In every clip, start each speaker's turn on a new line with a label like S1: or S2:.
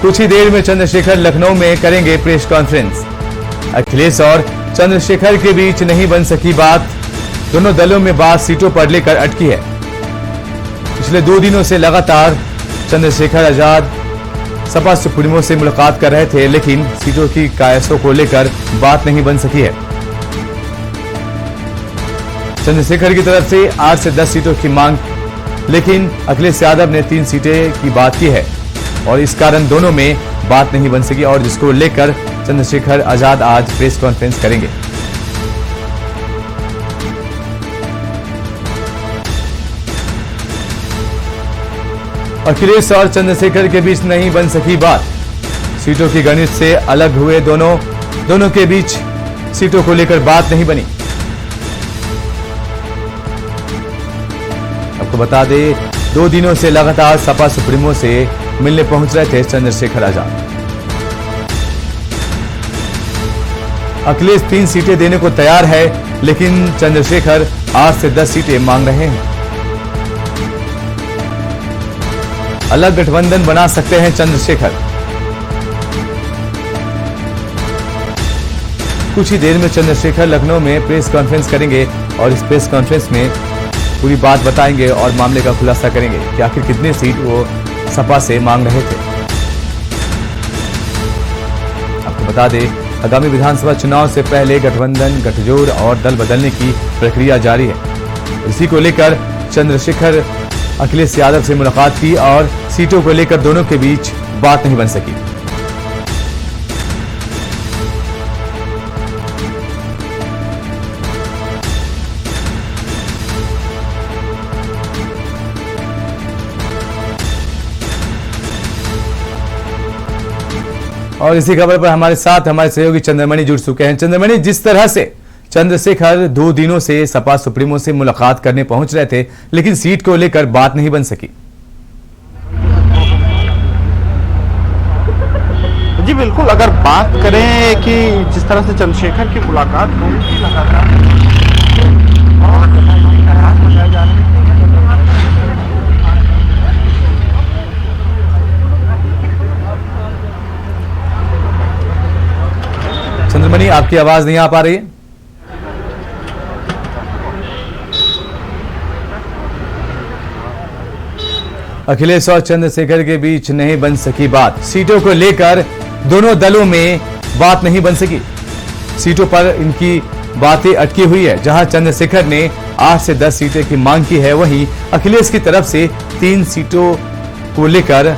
S1: कुछ ही देर में चंद्रशेखर लखनऊ में करेंगे प्रेस कॉन्फ्रेंस। अखिलेश और चंद्रशेखर के बीच नहीं बन सकी बात। दोनों दलों में बात सीटों पर लेकर अटकी है। पिछले 2 दिनों से लगातार चंद्रशेखर आजाद सपा सुप्रीमो से मुलाकात कर रहे थे, लेकिन सीटों की कायसों को लेकर बात नहीं बन सकी है। चंद्रशेखर की तरफ से 8 से 10 सीटों की मांग, लेकिन अखिलेश यादव ने 3 सीटें की बात की है और इस कारण दोनों में बात नहीं बन सकी और जिसको लेकर चंद्रशेखर आजाद आज प्रेस कॉन्फ्रेंस करेंगे। अखिलेश और चंद्रशेखर के बीच नहीं बन सकी बात। सीटों की गणित से अलग हुए दोनों के बीच सीटों को लेकर बात नहीं बनी। आपको बता दें, 2 दिनों से लगातार सपा सुप्रीमो से मिलने पहुंच रहे थे चंद्रशेखर आजाद। अखिलेश 3 सीटें देने को तैयार है, लेकिन चंद्रशेखर 8 से 10 सीटें मांग रहे हैं। अलग गठबंधन बना सकते हैं चंद्रशेखर। कुछ ही देर में चंद्रशेखर लखनऊ में प्रेस कॉन्फ्रेंस करेंगे और इस प्रेस कॉन्फ्रेंस में पूरी बात बताएंगे और मामले का खुलासा करेंगे कि आखिर कितने सीट वो सपा से मांग रहे थे। आपको बता दें, आगामी विधानसभा चुनाव से पहले गठबंधन, गठजोड़ और दल बदलने की प्रक्रिया जारी है। इसी को लेकर चंद्रशेखर अखिलेश यादव से मुलाकात की और सीटों को लेकर दोनों के बीच बात नहीं बन सकी। और इसी खबर पर हमारे साथ हमारे सहयोगी चंद्रमणि जुड़ चुके हैं। चंद्रमणि, जिस तरह से चंद्रशेखर 2 दिनों से सपा सुप्रीमो से मुलाकात करने पहुंच रहे थे, लेकिन सीट को लेकर बात नहीं बन सकी।
S2: जी बिल्कुल, अगर बात करें कि जिस तरह से चंद्रशेखर की मुलाकात हुई थी लगातार
S1: चंद्रमणि, आपकी आवाज नहीं आ पा रही है। अखिलेश और चंद्रशेखर के बीच नहीं बन सकी बात। सीटों को लेकर दोनों दलों में बात नहीं बन सकी। सीटों पर इनकी बातें अटकी हुई है। जहां चंद्रशेखर ने 8 से 10 सीटें की मांग की है, वहीं अखिलेश की तरफ से 3 सीटों को लेकर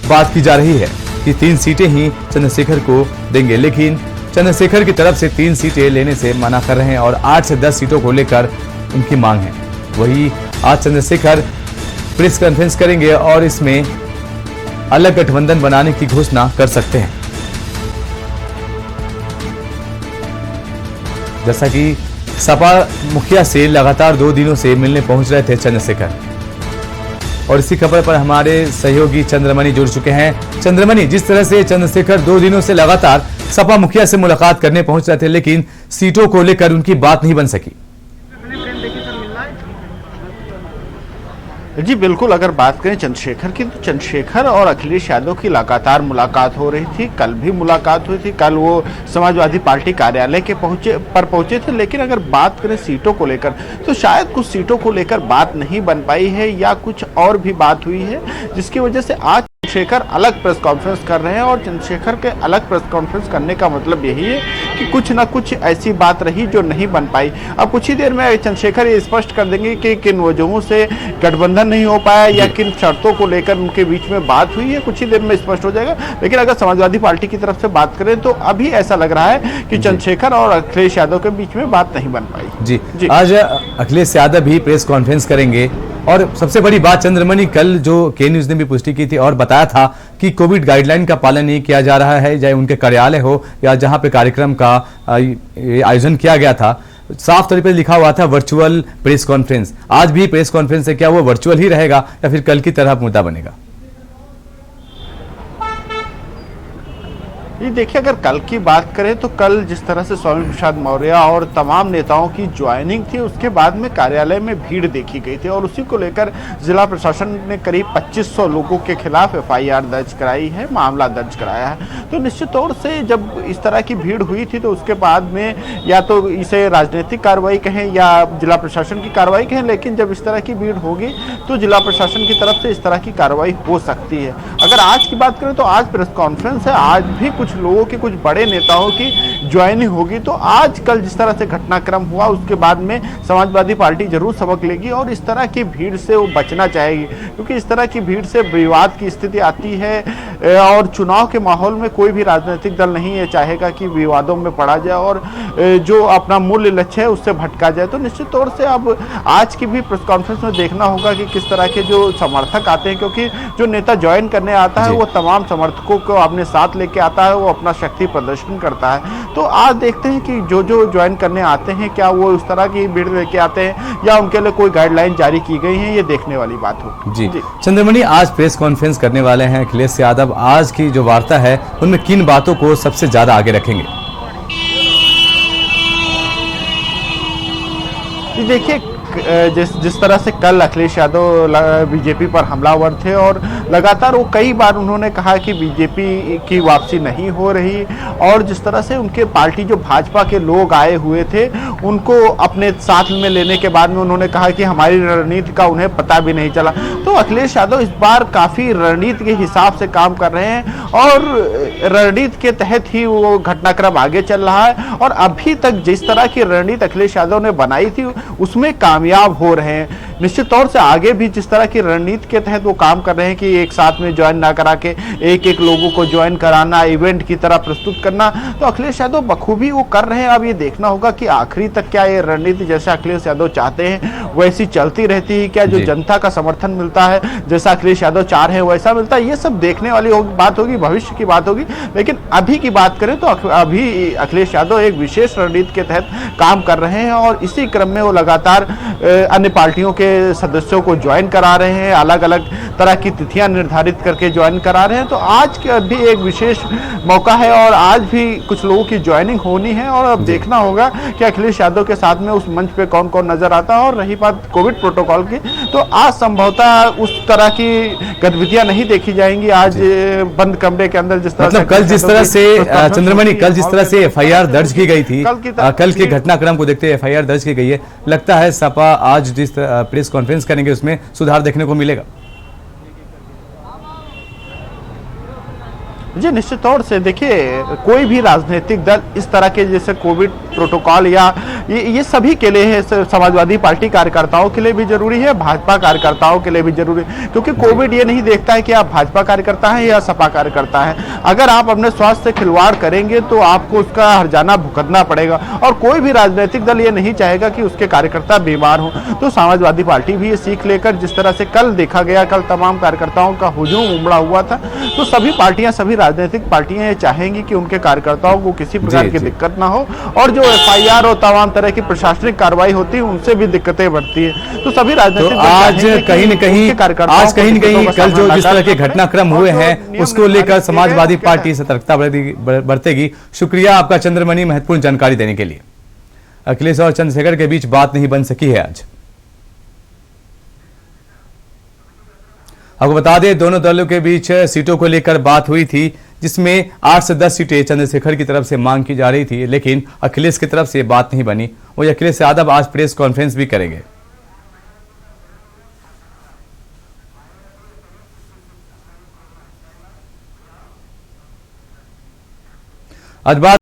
S1: बात की जा रही है कि 3 सीटें ही चंद्रशेखर को देंगे, लेकिन चंद्रशेखर की तरफ से 3 सीटें लेने से मना कर रहे हैं और 8 से 10 सीटों को लेकर उनकी मांग है। वही आज चंद्रशेखर प्रेस कॉन्फ्रेंस करेंगे और इसमें अलग गठबंधन बनाने की घोषणा कर सकते हैं। जैसा कि सपा मुखिया से लगातार 2 दिनों से मिलने पहुंच रहे थे चंद्रशेखर। और इसी खबर पर हमारे सहयोगी चंद्रमणि जुड़ चुके हैं। चंद्रमणि, जिस तरह से चंद्रशेखर 2 दिनों से लगातार सपा मुखिया से मुलाकात करने पहुंच रहे थे, लेकिन सीटों को लेकर उनकी बात नहीं बन सकी।
S2: जी बिल्कुल, अगर बात करें चंद्रशेखर की, तो चंद्रशेखर और अखिलेश यादव की लगातार मुलाकात हो रही थी। कल भी मुलाकात हुई थी। कल वो समाजवादी पार्टी कार्यालय के पहुंचे थे। लेकिन अगर बात करें सीटों को लेकर, तो शायद कुछ सीटों को लेकर बात नहीं बन पाई है या कुछ और भी बात हुई है, जिसकी वजह से आज चंद्रशेखर अलग प्रेस कॉन्फ्रेंस कर रहे हैं। और चंद्रशेखर के अलग प्रेस कॉन्फ्रेंस करने का मतलब यही है कि कुछ ना कुछ ऐसी बात रही जो नहीं बन पाई। अब कुछ ही देर में चंद्रशेखर ये स्पष्ट कर देंगे कि किन वजहों से गठबंधन नहीं हो पाया या किन शर्तों को लेकर उनके बीच में बात हुई है। कुछ ही देर में स्पष्ट हो जाएगा। लेकिन अगर समाजवादी पार्टी की तरफ से बात करें, तो अभी ऐसा लग रहा है कि चंद्रशेखर और अखिलेश यादव के बीच में बात नहीं बन पाई।
S1: जी, आज अखिलेश यादव भी प्रेस कॉन्फ्रेंस करेंगे। और सबसे बड़ी बात चंद्रमणि, कल जो के न्यूज ने भी पुष्टि की थी और बताया था कि कोविड गाइडलाइन का पालन नहीं किया जा रहा है, चाहे उनके कार्यालय हो या जहां पे कार्यक्रम का आयोजन किया गया था। साफ तौर पर लिखा हुआ था वर्चुअल प्रेस कॉन्फ्रेंस। आज भी प्रेस कॉन्फ्रेंस है, क्या वो वर्चुअल ही रहेगा या फिर कल की तरह मुद्दा बनेगा?
S2: ये देखिए, अगर कल की बात करें तो कल जिस तरह से स्वामी प्रसाद मौर्य और तमाम नेताओं की ज्वाइनिंग थी, उसके बाद में कार्यालय में भीड़ देखी गई थी और उसी को लेकर जिला प्रशासन ने करीब 2500 लोगों के खिलाफ एफआईआर दर्ज कराई है, मामला दर्ज कराया है। तो निश्चित तौर से जब इस तरह की भीड़ हुई थी तो उसके बाद में या तो इसे राजनीतिक कार्रवाई कहें या जिला प्रशासन की कार्रवाई कहें, लेकिन जब इस तरह की भीड़ होगी तो जिला प्रशासन की तरफ से इस तरह की कार्रवाई हो सकती है। अगर आज की बात करें तो आज प्रेस कॉन्फ्रेंस है, आज भी कुछ लोगों के, कुछ बड़े नेताओं की ज्वाइनिंग होगी। तो आज कल जिस तरह से घटनाक्रम हुआ उसके बाद में समाजवादी पार्टी जरूर सबक लेगी और इस तरह की भीड़ से वो बचना चाहेगी, क्योंकि इस तरह की भीड़ से विवाद की स्थिति आती है और चुनाव के माहौल में कोई भी राजनीतिक दल नहीं ये चाहेगा कि विवादों में पड़ा जाए और जो अपना मूल्य लक्ष्य है उससे भटका जाए। तो निश्चित तौर से अब आज की भी प्रेस कॉन्फ्रेंस में देखना होगा कि किस तरह के जो समर्थक आते हैं, क्योंकि जो नेता ज्वाइन करने आता है वो तमाम समर्थकों को अपने साथ लेके आता है, वो अपना शक्ति प्रदर्शन करता है। तो आज देखते हैं कि जो जो ज्वाइन करने आते हैं क्या वो उस तरह की भीड़ लेके आते हैं या उनके लिए कोई गाइडलाइन जारी की गई है, ये देखने वाली बात होगी।
S1: जी चंद्रमणि, आज प्रेस कॉन्फ्रेंस करने वाले हैं अखिलेश यादव। आज की जो वार्ता है उनमें किन बातों को सबसे ज्यादा आगे रखेंगे?
S2: देखिए, जिस तरह से कल अखिलेश यादव बीजेपी पर हमलावर थे और लगातार वो कई बार उन्होंने कहा कि बीजेपी की वापसी नहीं हो रही और जिस तरह से उनके पार्टी जो भाजपा के लोग आए हुए थे उनको अपने साथ में लेने के बाद में उन्होंने कहा कि हमारी रणनीति का उन्हें पता भी नहीं चला। तो अखिलेश यादव इस बार काफ़ी रणनीति के हिसाब से काम कर रहे हैं और रणनीति के तहत ही वो घटनाक्रम आगे चल रहा है और अभी तक जिस तरह की रणनीति अखिलेश यादव ने बनाई थी उसमें कामयाब हो रहे हैं। निश्चित तौर से आगे भी जिस तरह की रणनीति के तहत वो काम कर रहे हैं कि एक साथ में ज्वाइन ना करा के एक एक लोगों को ज्वाइन कराना, इवेंट की तरह प्रस्तुत करना, तो अखिलेश यादव बखूबी वो कर रहे हैं। अब ये देखना होगा कि आखिरी तक क्या ये रणनीति जैसा अखिलेश यादव चाहते हैं वैसी चलती रहती है क्या, जो जनता का समर्थन मिलता है जैसा अखिलेश यादव चाह रहे हैं वैसा मिलता है, ये सब देखने वाली बात होगी, भविष्य की बात होगी। लेकिन अभी की बात करें तो अभी अखिलेश यादव एक विशेष रणनीति के तहत काम कर रहे हैं और इसी क्रम में वो लगातार अन्य पार्टियों के सदस्यों को ज्वाइन करा रहे हैं, अलग अलग तरह की तिथियां निर्धारित करके ज्वाइन करा रहे हैं। तो आज का भी एक विशेष मौका है और आज भी कुछ लोगों की ज्वाइनिंग होनी है और अब देखना होगा कि अखिलेश यादव के साथ में उस मंच पे कौन कौन नजर आता है। और रही बात कोविड प्रोटोकॉल की, तो आज संभवतः उस तरह की गतिविधियां नहीं देखी जाएंगी। आज बंद कमरे के अंदर जिस तरह
S1: मतलब कल जिस तरह से चंद्रमणि, कल जिस तरह से एफआईआर दर्ज की गई थी, कल के घटनाक्रम को देखते एफआईआर दर्ज की गई है, लगता है सपा आज जिस प्रेस कॉन्फ्रेंस करेंगे उसमें सुधार देखने को मिलेगा।
S2: जी निश्चित तौर से देखिए, कोई भी राजनीतिक दल इस तरह के जैसे कोविड प्रोटोकॉल या ये सभी के लिए है, समाजवादी पार्टी कार्यकर्ताओं के लिए भी जरूरी है, भाजपा कार्यकर्ताओं के लिए भी जरूरी है, क्योंकि कोविड ये नहीं देखता है कि आप भाजपा कार्यकर्ता हैं या सपा कार्यकर्ता हैं। अगर आप अपने स्वास्थ्य से खिलवाड़ करेंगे तो आपको उसका हर्जाना भुगतना पड़ेगा और कोई भी राजनीतिक दल ये नहीं चाहेगा कि उसके कार्यकर्ता बीमार हो। तो समाजवादी पार्टी भी ये सीख लेकर, जिस तरह से कल देखा गया, कल तमाम कार्यकर्ताओं का हुजूम उमड़ा हुआ था, तो सभी पार्टियां, सभी राजनीतिक पार्टियां ये चाहेंगी कि उनके कार्यकर्ताओं को किसी प्रकार की दिक्कत ना हो और जो एफआईआर और तमाम तरह की प्रशासनिक कार्रवाई होती है उनसे भी दिक्कतें बढ़ती है। तो सभी राजनीतिक
S1: तो आज कहीं न कहीं कल जो जिस तरह के घटनाक्रम हुए हैं उसको लेकर समाजवादी पार्टी सतर्कता बरतेगी। शुक्रिया आपका चंद्रमणि, महत्वपूर्ण जानकारी देने के लिए। अखिलेश और चंद्रशेखर के बीच बात नहीं बन सकी है आज। आपको बता दें, दोनों दलों के बीच सीटों को लेकर बात हुई थी, जिसमें 8 से 10 सीटें चंद्रशेखर की तरफ से मांग की जा रही थी, लेकिन अखिलेश की तरफ से बात नहीं बनी। वही अखिलेश यादव आज प्रेस कॉन्फ्रेंस भी करेंगे। आज बात